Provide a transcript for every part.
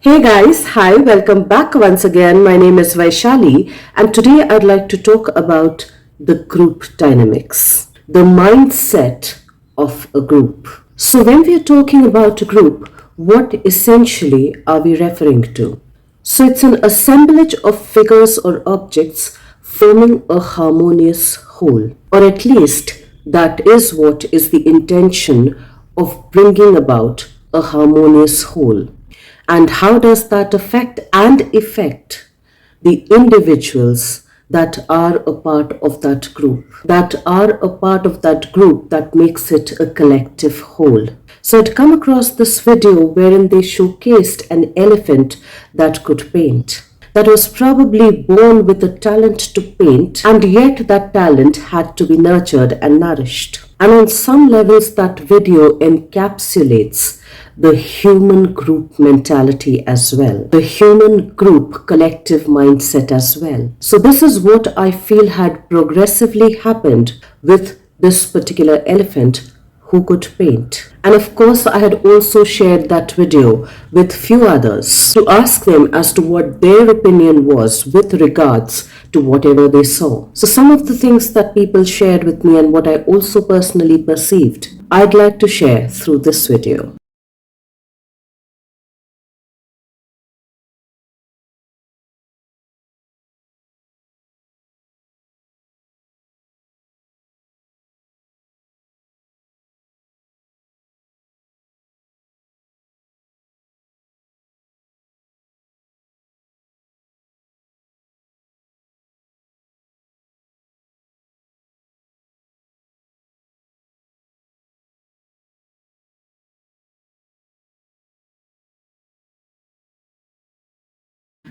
Hey guys, hi, welcome back once again. My name is Vaishali, and today I'd like to talk about the group dynamics, the mindset of a group. So, when we are talking about a group, what essentially are we referring to? So, it's an assemblage of figures or objects forming a harmonious whole, or at least that is what is the intention of bringing about a harmonious whole. And how does that affect the individuals that are a part of that group, that makes it a collective whole? So I'd come across this video wherein they showcased an elephant that could paint, that was probably born with a talent to paint, and yet that talent had to be nurtured and nourished. And on some levels, that video encapsulates the human group mentality as well, the human group collective mindset as well. So, this is what I feel had progressively happened with this particular elephant who could paint. And of course, I had also shared that video with few others to ask them as to what their opinion was with regards to whatever they saw. So some of the things that people shared with me and what I also personally perceived, I'd like to share through this video.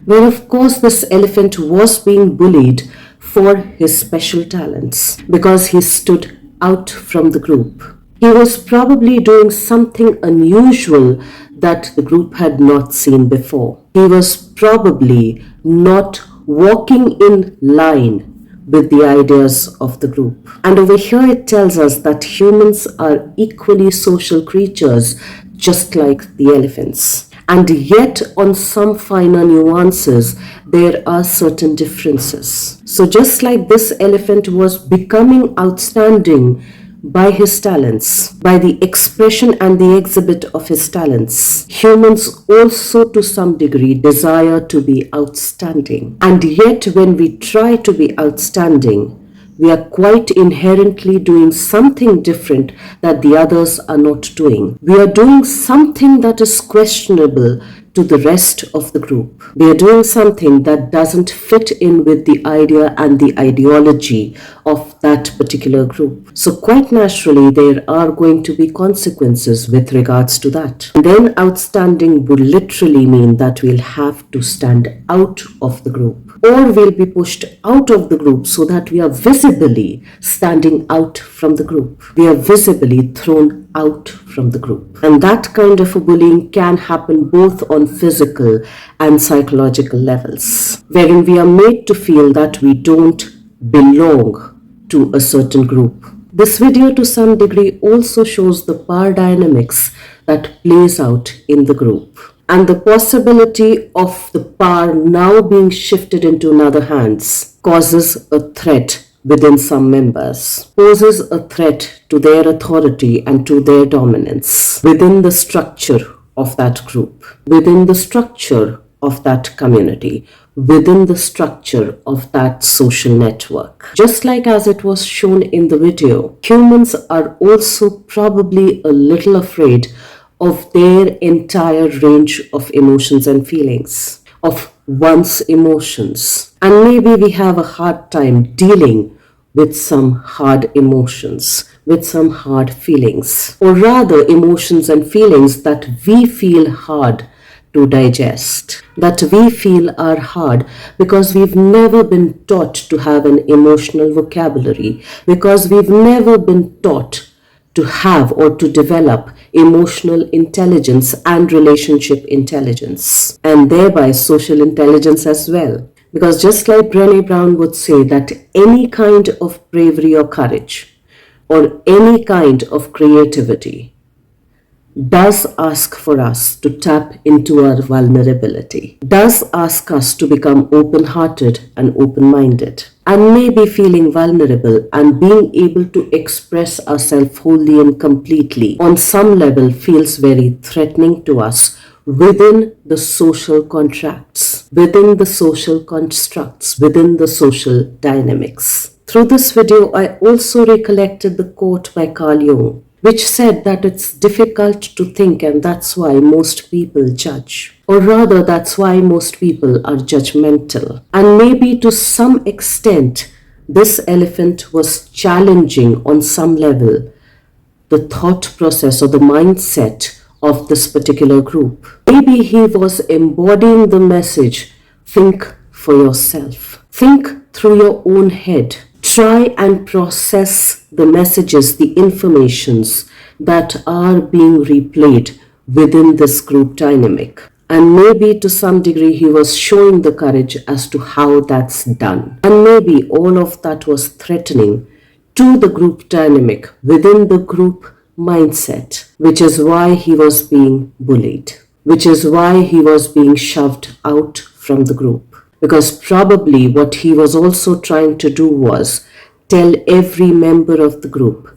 Well, of course, this elephant was being bullied for his special talents because he stood out from the group. He was probably doing something unusual that the group had not seen before. He was probably not walking in line with the ideas of the group. And over here it tells us that humans are equally social creatures, just like the elephants. And yet, on some finer nuances, there are certain differences. So, just like this elephant was becoming outstanding by his talents, by the expression and the exhibit of his talents, humans also to some degree desire to be outstanding. And yet, when we try to be outstanding, we are quite inherently doing something different that the others are not doing. We are doing something that is questionable to the rest of the group. We are doing something that doesn't fit in with the idea and the ideology of that particular group. So quite naturally, there are going to be consequences with regards to that. And then outstanding would literally mean that we'll have to stand out of the group, or we'll be pushed out of the group so that we are visibly standing out from the group. We are visibly thrown out from the group. And that kind of a bullying can happen both on physical and psychological levels, wherein we are made to feel that we don't belong to a certain group. This video to some degree also shows the power dynamics that plays out in the group, and the possibility of the power now being shifted into another hands causes a threat within some members, poses a threat to their authority and to their dominance within the structure of that group, within the structure of that community, within the structure of that social network. Just like as it was shown in the video, humans are also probably a little afraid of their entire range of emotions and feelings, of one's emotions. And maybe we have a hard time dealing with some hard emotions, with some hard feelings, or rather emotions and feelings that we feel hard to digest, that we feel are hard because we've never been taught to have an emotional vocabulary, because we've never been taught to have or to develop emotional intelligence and relationship intelligence, and thereby social intelligence as well. Because just like Brené Brown would say that any kind of bravery or courage or any kind of creativity does ask for us to tap into our vulnerability, does ask us to become open hearted and open minded. And maybe feeling vulnerable and being able to express ourselves wholly and completely on some level feels very threatening to us within the social contracts, within the social constructs, within the social dynamics. Through this video, I also recollected the quote by Carl Jung, which said that it's difficult to think and that's why most people judge. Or rather, that's why most people are judgmental. And maybe to some extent, this elephant was challenging on some level the thought process or the mindset of this particular group. Maybe he was embodying the message, think for yourself. Think through your own head. Try and process the messages, the informations that are being replayed within this group dynamic. And maybe to some degree he was showing the courage as to how that's done. And maybe all of that was threatening to the group dynamic within the group mindset, which is why he was being bullied, which is why he was being shoved out from the group. Because probably what he was also trying to do was tell every member of the group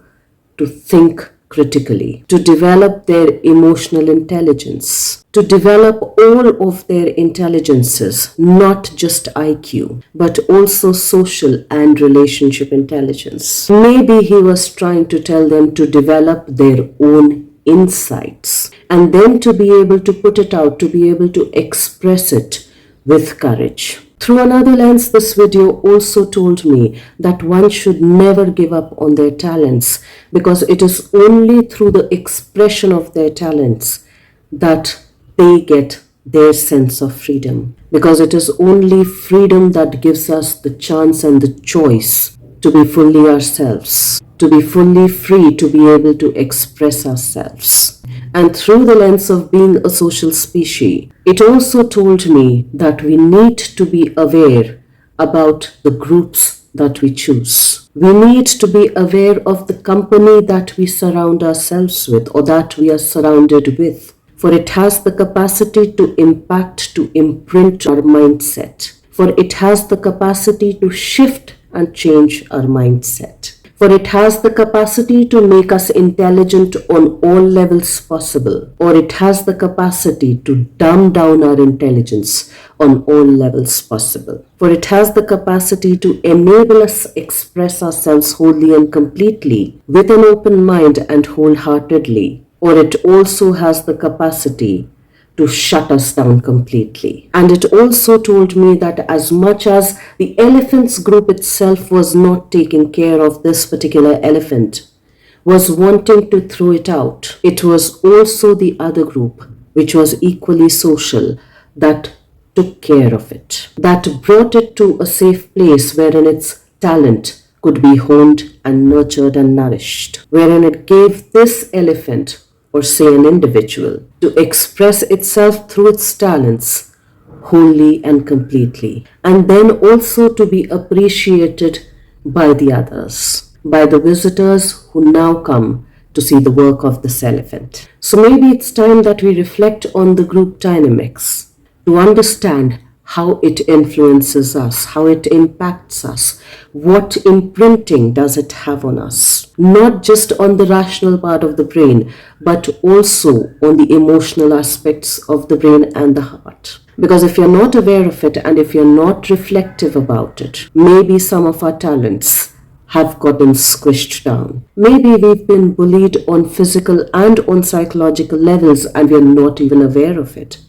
to think critically, to develop their emotional intelligence, to develop all of their intelligences, not just IQ, but also social and relationship intelligence. Maybe he was trying to tell them to develop their own insights and then to be able to put it out, to be able to express it with courage. Through another lens, this video also told me that one should never give up on their talents, because it is only through the expression of their talents that they get their sense of freedom. Because it is only freedom that gives us the chance and the choice to be fully ourselves, to be fully free, to be able to express ourselves. And through the lens of being a social species, it also told me that we need to be aware about the groups that we choose. We need to be aware of the company that we surround ourselves with or that we are surrounded with. For it has the capacity to impact, to imprint our mindset. For it has the capacity to shift and change our mindset. For it has the capacity to make us intelligent on all levels possible, or it has the capacity to dumb down our intelligence on all levels possible. For it has the capacity to enable us express ourselves wholly and completely with an open mind and wholeheartedly, or it also has the capacity to shut us down completely. And it also told me that as much as the elephant's group itself was not taking care of this particular elephant, was wanting to throw it out, it was also the other group, which was equally social, that took care of it, that brought it to a safe place wherein its talent could be honed and nurtured and nourished, wherein it gave this elephant, or say an individual, to express itself through its talents wholly and completely, and then also to be appreciated by the others, by the visitors who now come to see the work of this elephant. So maybe it's time that we reflect on the group dynamics to understand how it influences us, how it impacts us, what imprinting does it have on us, not just on the rational part of the brain, but also on the emotional aspects of the brain and the heart. Because if you're not aware of it and if you're not reflective about it, maybe some of our talents have gotten squished down. Maybe we've been bullied on physical and on psychological levels and we're not even aware of it,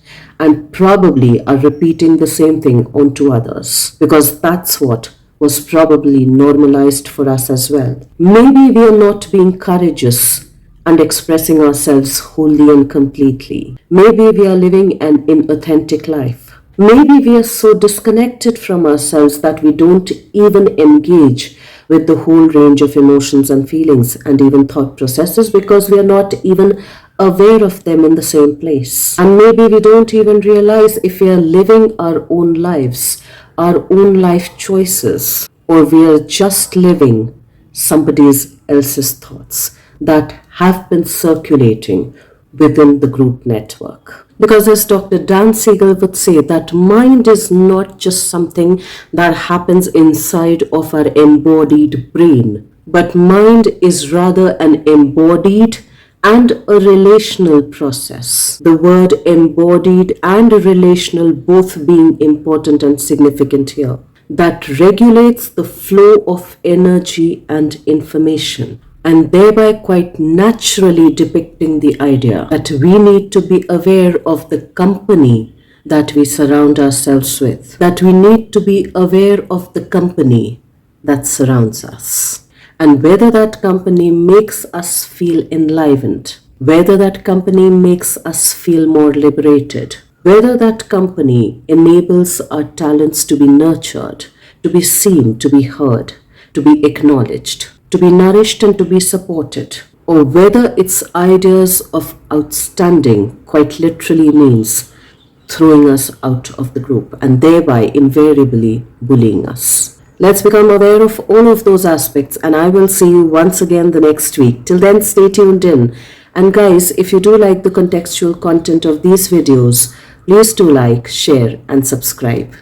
and probably are repeating the same thing onto others, because that's what was probably normalized for us as well. Maybe we are not being courageous and expressing ourselves wholly and completely. Maybe we are living an inauthentic life. Maybe we are so disconnected from ourselves that we don't even engage with the whole range of emotions and feelings and even thought processes because we are not even aware of them in the same place. And maybe we don't even realize if we are living our own lives, our own life choices, or we are just living somebody else's thoughts that have been circulating within the group network. Because as Dr. Dan Siegel would say, that mind is not just something that happens inside of our embodied brain, but mind is rather an embodied and a relational process. The word embodied and relational both being important and significant here. That regulates the flow of energy and information, and thereby quite naturally depicting the idea that we need to be aware of the company that we surround ourselves with, that we need to be aware of the company that surrounds us, and whether that company makes us feel enlivened, whether that company makes us feel more liberated, whether that company enables our talents to be nurtured, to be seen, to be heard, to be acknowledged, to be nourished and to be supported, or whether its ideas of outstanding quite literally means throwing us out of the group and thereby invariably bullying us. Let's become aware of all of those aspects, and I will see you once again the next week. Till then, stay tuned in. And guys, if you do like the contextual content of these videos, please do like, share and subscribe.